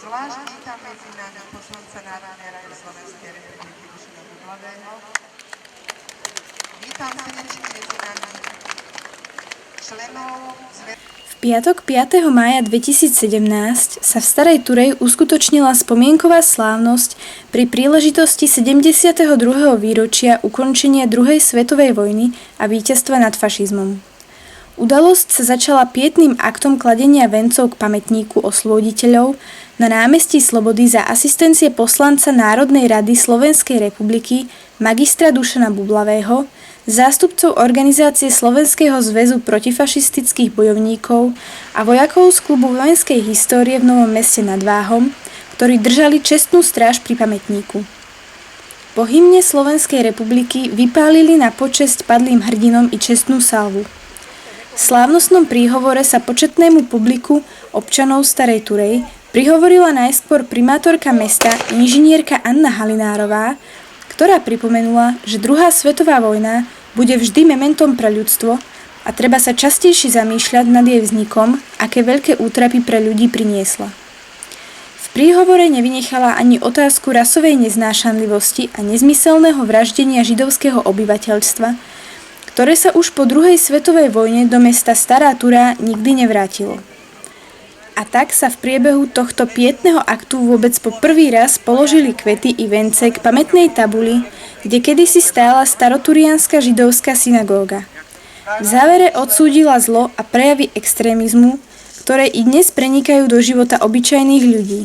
Zvlášť vítam medzi nami poslanca Národnej rady Slovenskej republiky Dušana Bublavého. Vítam srdečne medzi nami členov V piatok 5. mája 2017 sa v Starej Turej uskutočnila spomienková slávnosť pri príležitosti 72. výročia ukončenia druhej svetovej vojny a víťazstva nad fašizmom. Udalosť sa začala pietným aktom kladenia vencov k pamätníku osloboditeľov na námestí Slobody za asistencie poslanca Národnej rady Slovenskej republiky magistra Dušana Bublavého, zástupcov organizácie Slovenského zväzu protifašistických bojovníkov a vojakov z klubu vojenskej histórie v Novom Meste nad Váhom, ktorí držali čestnú stráž pri pamätníku. Po hymne Slovenskej republiky vypálili na počesť padlým hrdinom i čestnú salvu. V slávnostnom príhovore sa početnému publiku občanov Starej Turej prihovorila najskôr primátorka mesta inžinierka Anna Halinárová, ktorá pripomenula, že druhá svetová vojna bude vždy mementom pre ľudstvo a treba sa častejšie zamýšľať nad jej vznikom, aké veľké útrapy pre ľudí priniesla. V príhovore nevynechala ani otázku rasovej neznášanlivosti a nezmyselného vraždenia židovského obyvateľstva, ktoré sa už po druhej svetovej vojne do mesta Stará Tura nikdy nevrátilo. A tak sa v priebehu tohto pietného aktu vôbec po prvý raz položili kvety i vence k pamätnej tabuli, kde kedysi stála staroturianská židovská synagóga. V závere odsúdila zlo a prejavy extrémizmu, ktoré i dnes prenikajú do života obyčajných ľudí.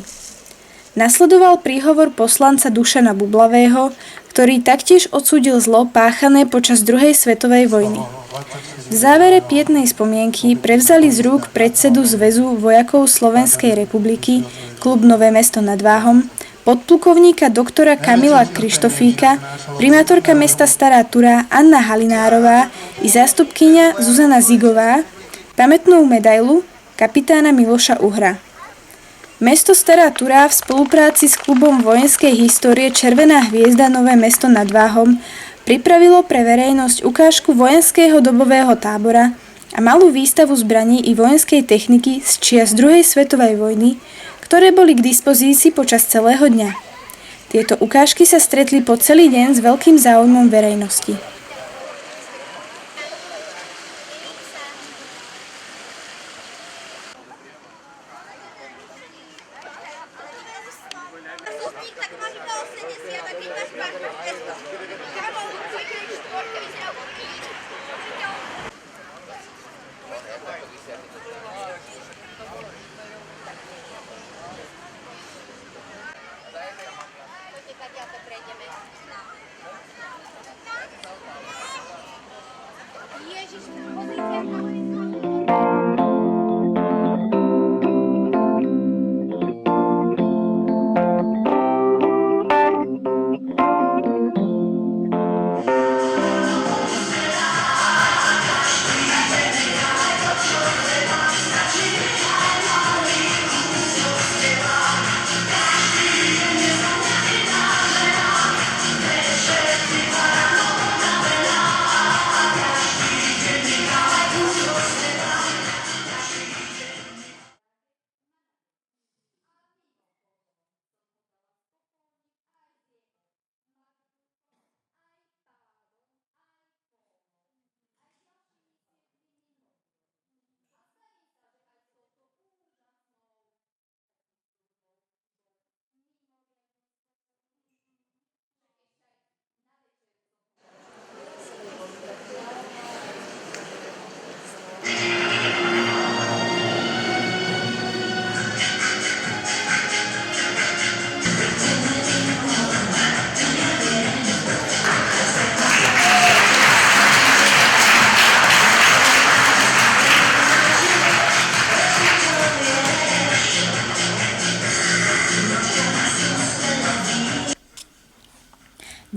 Nasledoval príhovor poslanca Dušana Bublavého, ktorý taktiež odsúdil zlo páchané počas druhej svetovej vojny. V závere pietnej spomienky prevzali z rúk predsedu Zväzu vojakov Slovenskej republiky klub Nové Mesto nad Váhom, podplukovníka doktora Kamila Krištofíka, primátorka mesta Stará Tura Anna Halinárová i zástupkyňa Zuzana Zigová pamätnú medailu kapitána Miloša Uhra. Mesto Stará Tura v spolupráci s klubom vojenskej histórie Červená hviezda Nové Mesto nad Váhom pripravilo pre verejnosť ukážku vojenského dobového tábora a malú výstavu zbraní i vojenskej techniky z čias druhej svetovej vojny, ktoré boli k dispozícii počas celého dňa. Tieto ukážky sa stretli po celý deň s veľkým záujmom verejnosti.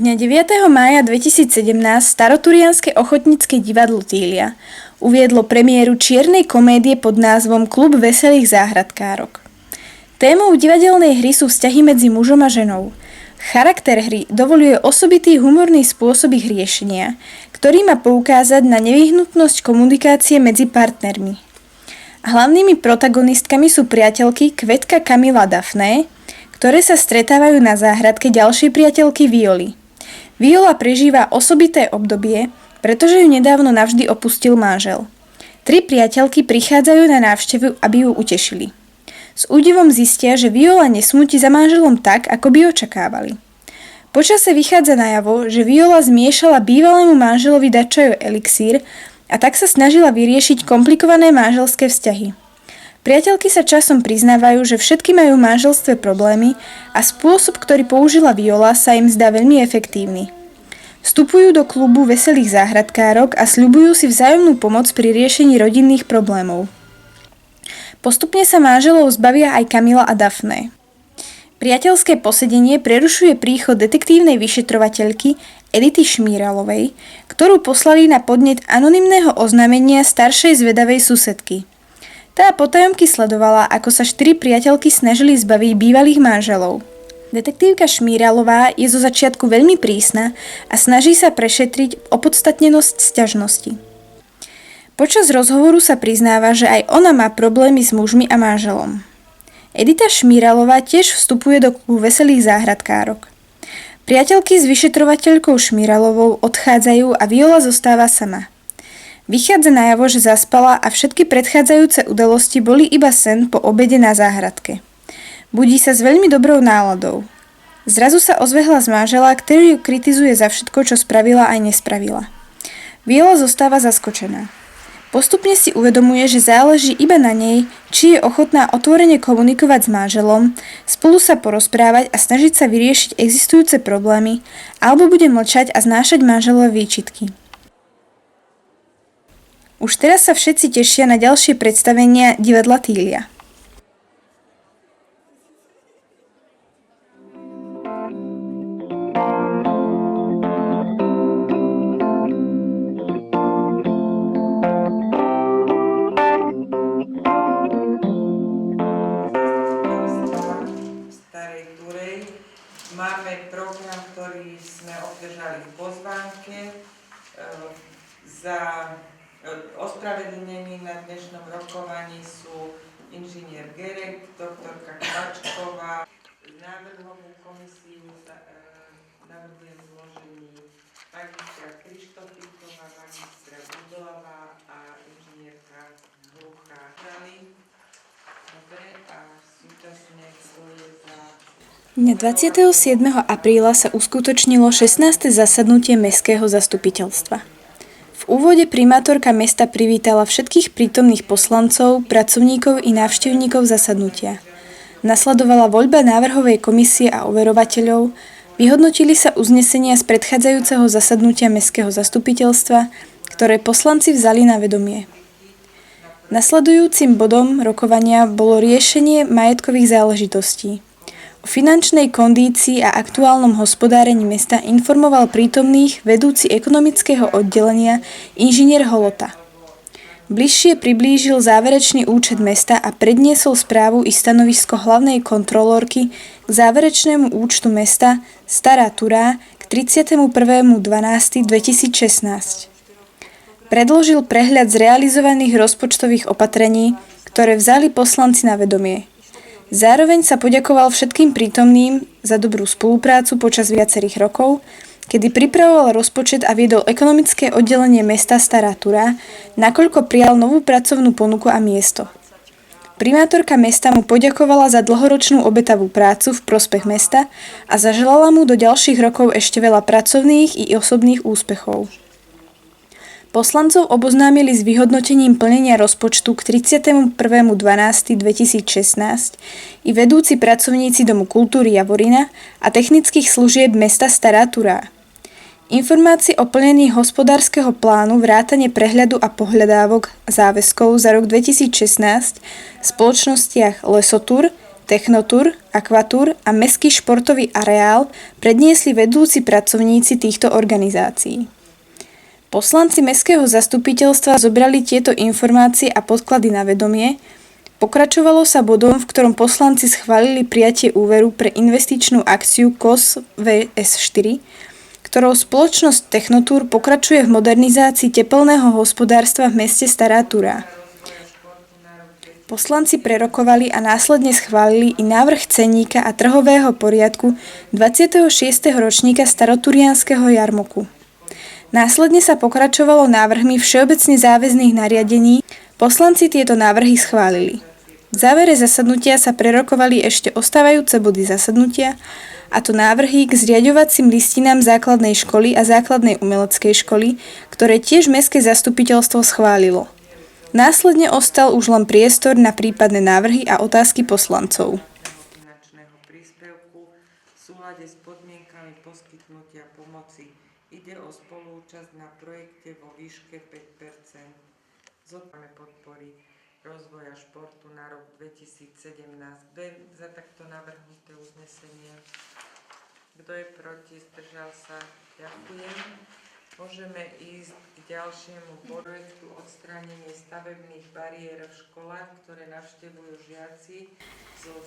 Dňa 9. mája 2017 staroturianske ochotnícke divadlo Tília uviedlo premiéru čiernej komédie pod názvom Klub veselých záhradkárok. Témou divadelnej hry sú vzťahy medzi mužom a ženou. Charakter hry dovoľuje osobitý humorný spôsob ich riešenia, ktorý má poukázať na nevyhnutnosť komunikácie medzi partnermi. Hlavnými protagonistkami sú priateľky Kvetka, Kamila, Daphné, ktoré sa stretávajú na záhradke ďalšej priateľky Violy. Viola prežíva osobité obdobie, pretože ju nedávno navždy opustil manžel. 3 priateľky prichádzajú na návštevu, aby ju utešili. S údivom zistia, že Viola nesmúti za manželom tak, ako by očakávali. Počase vychádza najavo, že Viola zmiešala bývalému manželovi dačajo elixír a tak sa snažila vyriešiť komplikované manželské vzťahy. Priateľky sa časom priznávajú, že všetky majú v manželstve problémy a spôsob, ktorý použila Viola, sa im zdá veľmi efektívny. Vstupujú do klubu veselých záhradkárok a sľubujú si vzájomnú pomoc pri riešení rodinných problémov. Postupne sa manželov zbavia aj Kamila a Daphné. Priateľské posedenie prerušuje príchod detektívnej vyšetrovateľky Edity Šmíralovej, ktorú poslali na podnet anonymného oznámenia staršej zvedavej susedky. Tá potajomky sledovala, ako sa 4 priateľky snažili zbaviť bývalých manželov. Detektívka Šmíralová je zo začiatku veľmi prísna a snaží sa prešetriť opodstatnenosť sťažnosti. Počas rozhovoru sa priznáva, že aj ona má problémy s mužmi a manželom. Edita Šmíralová tiež vstupuje do klubu veselých záhradkárok. Priateľky s vyšetrovateľkou Šmíralovou odchádzajú a Viola zostáva sama. Vychádza najavo, že zaspala a všetky predchádzajúce udalosti boli iba sen po obede na záhradke. Budí sa s veľmi dobrou náladou. Zrazu sa ozve hlas manžela, ktorý ju kritizuje za všetko, čo spravila aj nespravila. Viola zostáva zaskočená. Postupne si uvedomuje, že záleží iba na nej, či je ochotná otvorene komunikovať s manželom, spolu sa porozprávať a snažiť sa vyriešiť existujúce problémy, alebo bude mlčať a znášať manželové výčitky. Už teraz sa všetci tešia na ďalšie predstavenia divadla Týlia. Máme program, ktorý sme obdržali v pozvánke. Za ospravedlnení na dnešnom rokovaní sú inžinier Gerek, doktorka Kvačková. Návrhovú komisiu navrhujem zložení magistra Krištofíková, magistra Budolová a inžinierka Hluchá. Dobre, a súčasne svoje za... Dňa 27. apríla sa uskutočnilo 16. zasadnutie Mestského zastupiteľstva. V úvode primátorka mesta privítala všetkých prítomných poslancov, pracovníkov i návštevníkov zasadnutia. Nasledovala voľba návrhovej komisie a overovateľov, vyhodnotili sa uznesenia z predchádzajúceho zasadnutia Mestského zastupiteľstva, ktoré poslanci vzali na vedomie. Nasledujúcim bodom rokovania bolo riešenie majetkových záležitostí. O finančnej kondícii a aktuálnom hospodárení mesta informoval prítomných vedúci ekonomického oddelenia inžinier Holota. Bližšie priblížil záverečný účet mesta a predniesol správu i stanovisko hlavnej kontrolórky k záverečnému účtu mesta Stará Turá k 31.12.2016. Predložil prehľad zrealizovaných rozpočtových opatrení, ktoré vzali poslanci na vedomie. Zároveň sa poďakoval všetkým prítomným za dobrú spoluprácu počas viacerých rokov, kedy pripravoval rozpočet a viedol ekonomické oddelenie mesta Stará Turá, nakoľko prijal novú pracovnú ponuku a miesto. Primátorka mesta mu poďakovala za dlhoročnú obetavú prácu v prospech mesta a zaželala mu do ďalších rokov ešte veľa pracovných i osobných úspechov. Poslancov oboznámili s vyhodnotením plnenia rozpočtu k 31.12.2016 i vedúci pracovníci Domu kultúry Javorina a technických služieb mesta Stará Turá. Informácie o plnení hospodárskeho plánu vrátane prehľadu a pohľadávok záväzkov za rok 2016 v spoločnostiach Lesotur, Technotur, Aquatur a Mestský športový areál predniesli vedúci pracovníci týchto organizácií. Poslanci Mestského zastupiteľstva zobrali tieto informácie a podklady na vedomie, pokračovalo sa bodom, v ktorom poslanci schválili prijatie úveru pre investičnú akciu KOS VS4, ktorou spoločnosť Technotur pokračuje v modernizácii tepelného hospodárstva v meste Stará Turá. Poslanci prerokovali a následne schválili i návrh cenníka a trhového poriadku 26. ročníka staroturianskeho jarmoku. Následne sa pokračovalo návrhmi všeobecne záväzných nariadení. Poslanci tieto návrhy schválili. V závere zasadnutia sa prerokovali ešte ostávajúce body zasadnutia, a to návrhy k zriaďovacím listinám základnej školy a základnej umeleckej školy, ktoré tiež mestské zastupiteľstvo schválilo. Následne ostal už len priestor na prípadné návrhy a otázky poslancov. Finančného príspevku v súlade s podmienkami poskytnutia pomoci. Ide o spolúčasť na projekte vo výške 5%. Zodpovedné podpory rozvoja športu na rok 2017. Kto je za takto navrhnuté uznesenie? Kto je proti? Zdržal sa? Ďakujem. Môžeme ísť k ďalšiemu projektu odstránenie stavebných bariér v školách, ktoré navštevujú žiaci.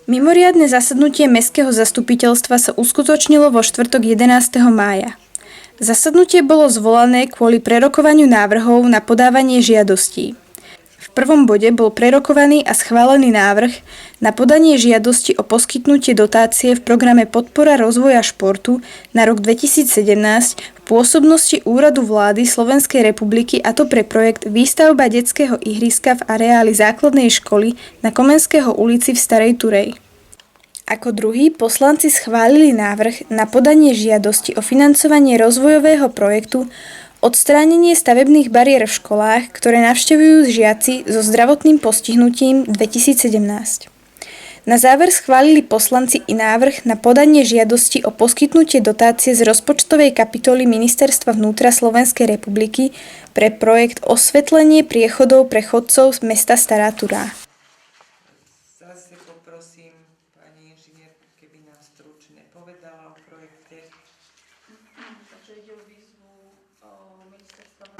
Mimoriadne zasadnutie mestského zastupiteľstva sa uskutočnilo vo štvrtok 11. mája. Zasadnutie bolo zvolané kvôli prerokovaniu návrhov na podávanie žiadostí. V prvom bode bol prerokovaný a schválený návrh na podanie žiadosti o poskytnutie dotácie v programe Podpora rozvoja športu na rok 2017 v pôsobnosti Úradu vlády Slovenskej republiky, a to pre projekt Výstavba detského ihriska v areáli základnej školy na Komenského ulici v Starej Turej. Ako druhý poslanci schválili návrh na podanie žiadosti o financovanie rozvojového projektu Odstránenie stavebných bariér v školách, ktoré navštevujú žiaci so zdravotným postihnutím 2017. Na záver schválili poslanci i návrh na podanie žiadosti o poskytnutie dotácie z rozpočtovej kapitoly Ministerstva vnútra Slovenskej republiky pre projekt Osvetlenie priechodov pre chodcov z mesta Stará Turá. Zase poprosím pani inžinierku, keby nám stručne povedala o projekte. Takže ide o výzvu ministerstva.